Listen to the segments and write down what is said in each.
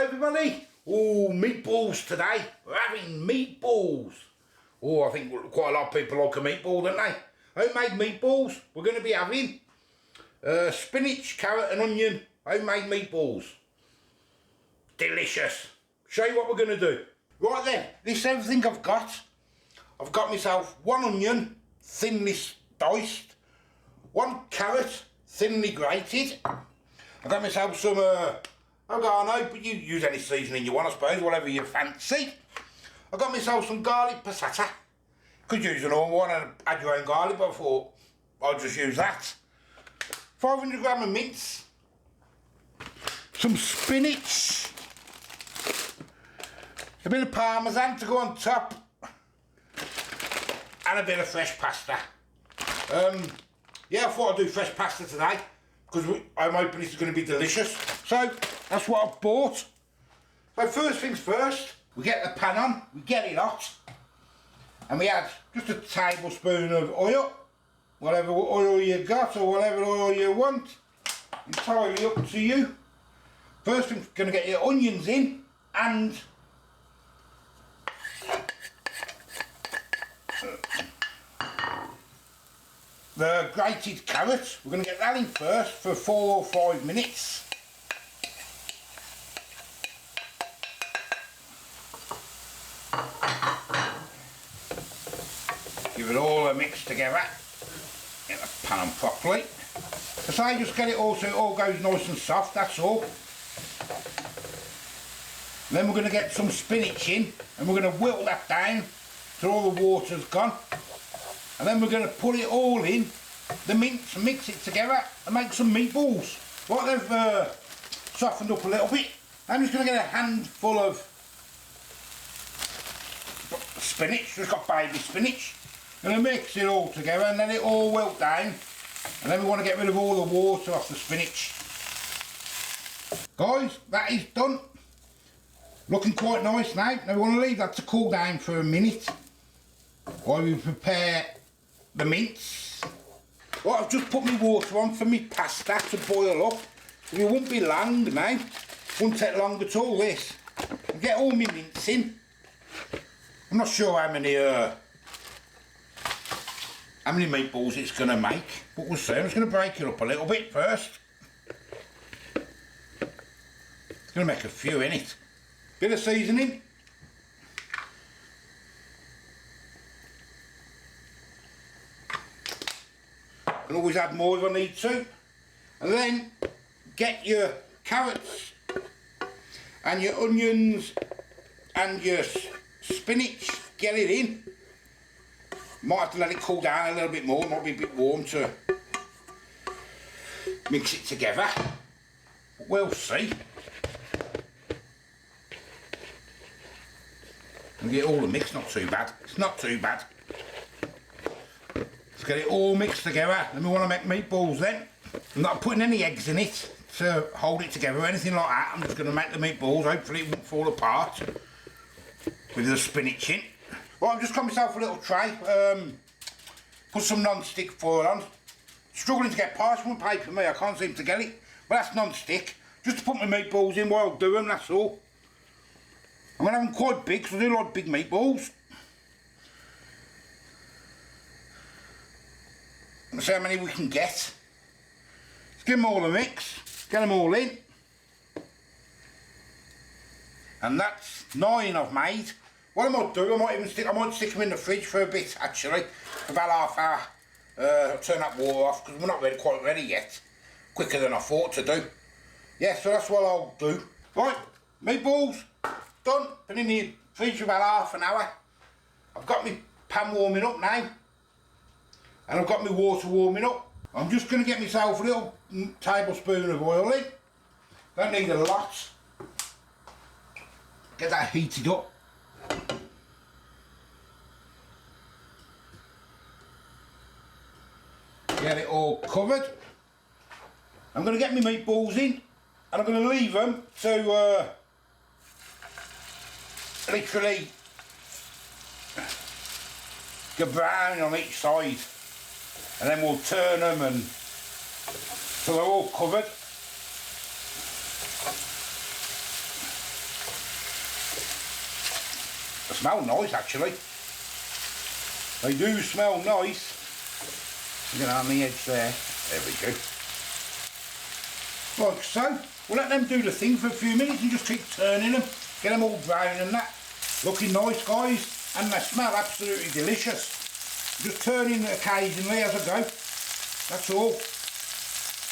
everybody. Oh, meatballs today. We're having meatballs. Oh, I think quite a lot of people like a meatball, don't they? Homemade meatballs. We're going to be having spinach, carrot and onion homemade meatballs. Delicious. Show you what we're going to do. Right then, this is everything I've got. I've got myself 1 onion, thinly diced, 1 carrot, thinly grated. I've got myself some oregano, but you use any seasoning you want, I suppose, whatever you fancy. I've got myself some garlic passata. Could use an normal one and add your own garlic, but I thought I'll just use that. 500 gram of mince, some spinach, a bit of parmesan to go on top, and a bit of fresh pasta. Yeah, I thought I'd do fresh pasta today because I'm hoping it's going to be delicious. So that's what I've bought. So first things first, we get the pan on, we get it hot, and we add just a tablespoon of oil, whatever oil you got or whatever oil you want, entirely up to you. First thing, going to get your onions in and the grated carrot. We're going to get that in first for 4 or 5 minutes. Give it all a mix together. Get the pan on properly. So I just get it all so it all goes nice and soft, that's all. Then we're going to get some spinach in and we're going to whittle that down till all the water's gone. And then we're going to put it all in the mince and mix it together and make some meatballs. Right, they've softened up a little bit. I'm just going to get a handful of spinach, just got baby spinach. Going to mix it all together and let it all wilt down. And then we want to get rid of all the water off the spinach. Guys, that is done. Looking quite nice now. Now we want to leave that to cool down for a minute while we prepare the mince. Right, I've just put my water on for my pasta to boil up. It won't be long now. Won't take long at all, this. I'll get all my mince in. I'm not sure how many meatballs it's going to make, but we'll see. I'm just going to break it up a little bit first. It's going to make a few in it. Bit of seasoning. Can always add more if I need to. And then get your carrots and your onions and your spinach, get it in. Might have to let it cool down a little bit more, might be a bit warm to mix it together. We'll see. And get all the mix, not too bad. It's not too bad. Let's get it all mixed together. Then we want to make meatballs then. I'm not putting any eggs in it to hold it together or anything like that. I'm just going to make the meatballs. Hopefully it won't fall apart with the spinach in. Well, I've just got myself a little tray. Put some non-stick foil on. Struggling to get parchment paper, me. I can't seem to get it. But that's non-stick. Just to put my meatballs in while I do them, that's all. I'm going to have them quite big because I do like big meatballs. Let's see how many we can get. Let's give them all a mix. Get them all in. And that's 9 I've made. What I might do, I might stick them in the fridge for a bit actually. For about half hour. I'll turn that water off because we're not quite ready yet. Quicker than I thought to do. Yeah, so that's what I'll do. Right, meatballs. Done, been in the fridge for about half an hour. I've got my pan warming up now. And I've got my water warming up. I'm just going to get myself a little tablespoon of oil in. Don't need a lot. Get that heated up. Get it all covered. I'm going to get my meatballs in. And I'm going to leave them to literally go brown on each side, and then we'll turn them and so they're all covered. smell nice actually. They do smell nice. Get on the edge there. There we go. Like so. We'll let them do the thing for a few minutes and just keep turning them. Get them all brown and that. Looking nice, guys. And they smell absolutely delicious. Just turning occasionally as I go. That's all.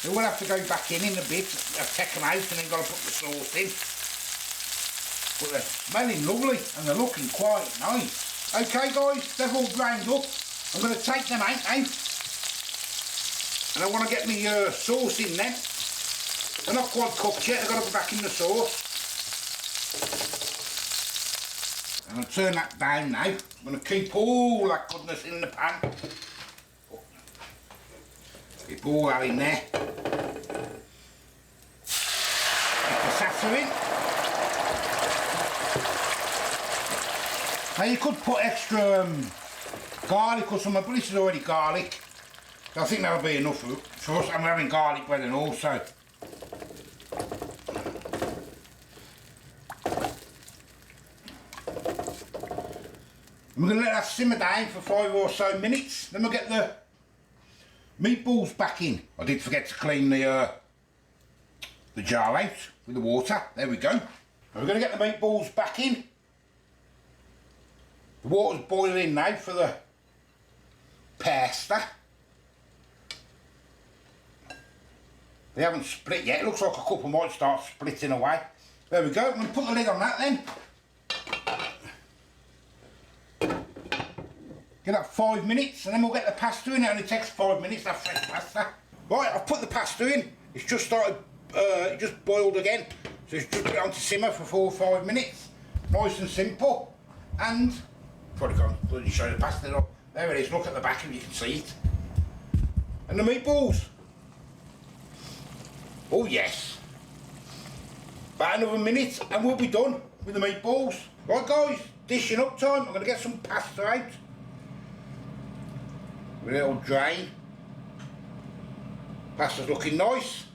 They will have to go back in a bit. I've taken them out and then got to put the sauce in. But they're smelling lovely and they're looking quite nice. Okay guys, they've all browned up. I'm going to take them out now. And I want to get my sauce in then. They're not quite cooked yet, I've got to go back in the sauce. I'm going to turn that down now. I'm going to keep all that goodness in the pan. Keep all that in there. Get the salsa in. Now you could put extra garlic or something, but this is already garlic. So I think that'll be enough for us. I'm having garlic bread and also. We're going to let that simmer down for 5 or so minutes. Then we'll get the meatballs back in. I did forget to clean the jar out with the water. There we go. We're going to get the meatballs back in. The water's boiling now for the pasta. They haven't split yet. It looks like a couple might start splitting away. There we go. I'm going to put the lid on that then. Get that 5 minutes and then we'll get the pasta in. It only takes 5 minutes, that fresh pasta. Right, I've put the pasta in. It's just started, it just boiled again. So it's just put it on to simmer for 4 or 5 minutes. Nice and simple. And, probably can't show the pasta up. There it is, look at the back if you can see it. And the meatballs. Oh yes. About another minute and we'll be done with the meatballs. Right guys, dishing up time. I'm going to get some pasta out. With a little drain. Pasta's looking nice.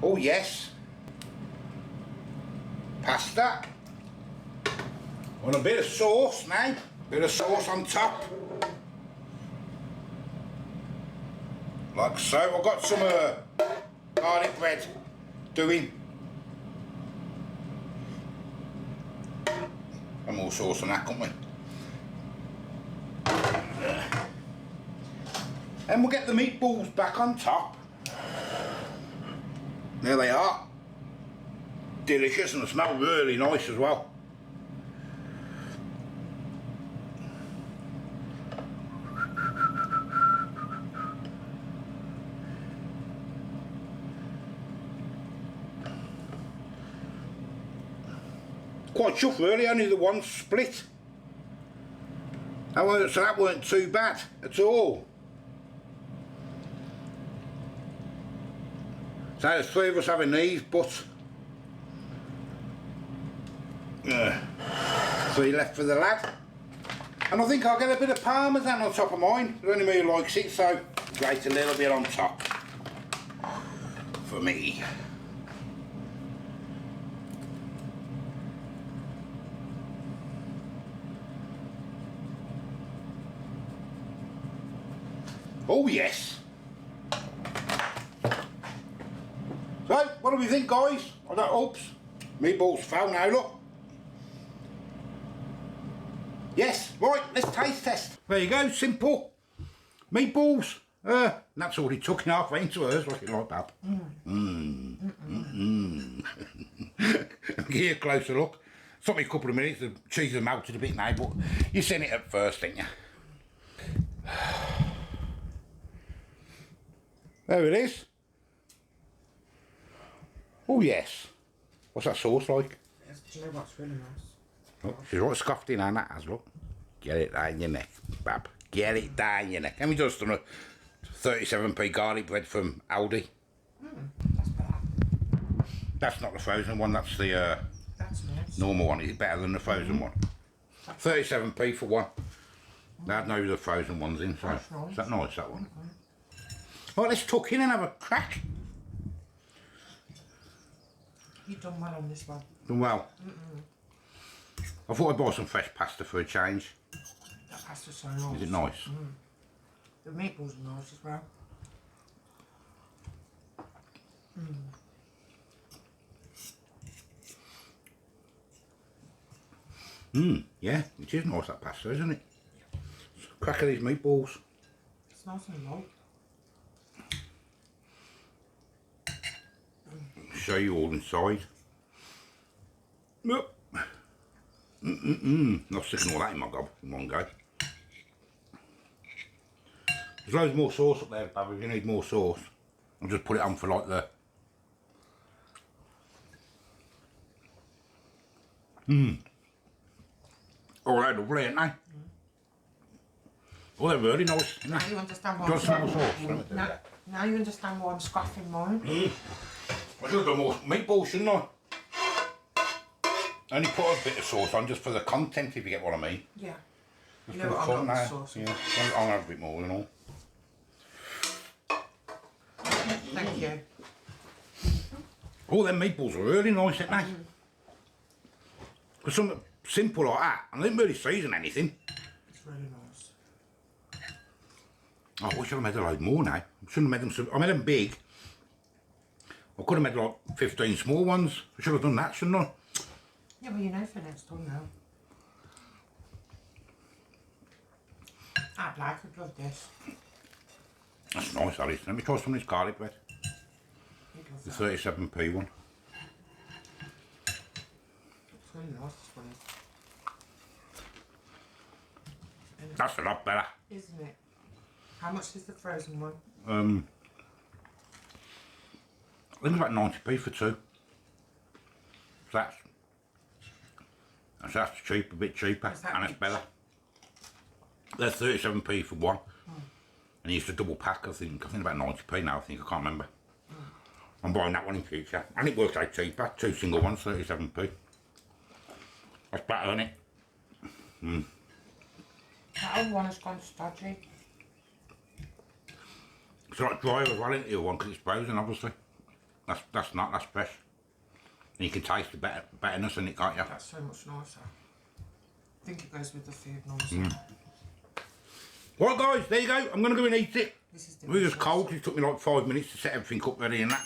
Oh yes. Pasta. Want a bit of sauce now. Bit of sauce on top. Like so. I've got some garlic bread doing. And more sauce on that, can't we? And we'll get the meatballs back on top. There they are. Delicious and they smell really nice as well. Quite chuffed really, only the one split. So that weren't too bad at all. So there's 3 of us having these, but 3 left for the lad. And I think I'll get a bit of parmesan on top of mine. It's only me who likes it, so grate a little bit on top for me. Oh yes. So, what do we think guys? I don't, oops, meatballs fell now, look. Yes, right, let's taste test. There you go, simple. Meatballs. That's already took halfway into hers, what's it like that? Give you a closer look. It took me a couple of minutes, the cheese has melted a bit now, but you seen it at first, didn't you? There it is. Oh yes. What's that sauce like? Do you know what's really nice? Oh, she's right scoffed in on that as look. Get it down your neck, Bab. Get it down your neck. And we just done a 37p garlic bread from Aldi. That's better. That's not the frozen one, that's the That's nice. normal one. Is it better than the frozen one? 37p for one. They had no the frozen ones in, so That's nice. is that nice, that one? Right, let's tuck in and have a crack. You've done well on this one. Done well. I thought I'd buy some fresh pasta for a change. That pasta's so nice. Is it nice? The meatballs are nice as well. Yeah, it is nice, that pasta, isn't it? Crack of these meatballs. It's nice and light. Show you all inside. Yep. Not sticking all that in my gob in one go. There's loads more sauce up there, Bab, if you need more sauce. I'll just put it on for like the... Oh, they're lovely, aren't they? Oh, they're really nice, aren't Now they? you understand why Do you want some more sauce? now you understand why I'm scrapping mine. I should have done more meatballs, shouldn't I? Only put a bit of sauce on just for the content, if you get what I mean. Yeah. It's You know been what, fun I'm not now. the sauce. Yeah, I'll have a bit more and all. Thank you. Oh, them meatballs are really nice, aren't they? Because something simple like that, and they didn't really season anything. It's really nice. Oh, I wish I'd made a load more now. I shouldn't have made them. I made them big. I could have made like 15 small ones. I should have done that, shouldn't I? Yeah, well, you know for next time now. Ah, Black would love this. That's nice, Alice. Let me try some of this garlic bread. He'd love The that. 37p one. It's really nice, this one. That's a lot better. Isn't it? How much is the frozen one? I think it's about 90p for two. So that's cheap, a bit cheaper, Is that and it's each? better. They're 37p for one. And you used to double pack, I think about 90p now, I can't remember. I'm buying that one in future. And it works out cheaper, two single ones, 37p. That's better, isn't it? That other one has gone stodgy. It's like dry as well, isn't it, the other one, because it's frozen, obviously. That's not, that's fresh. And you can taste the betterness in it, can't you? That's so much nicer. I think it goes with the food nicer. Right, guys, there you go. I'm going to go and eat it. This is It was delicious. cold, 'cause it took me like 5 minutes to set everything up ready and that.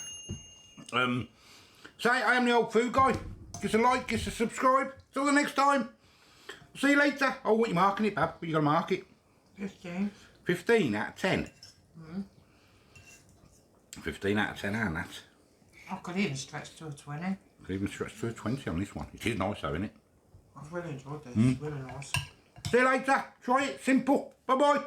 So, I am the old food guy. Give us a like, give us a subscribe. Till the next time. See you later. Oh, what are you marking it, Bab? What you got to mark it? 15. 15 out of 10. 15 out of 10, and that. I could even stretch to a 20. Could even stretch to a 20 on this one. It is nice though, isn't it? I've really enjoyed this. It's really nice. See you later. Try it. Simple. Bye-bye.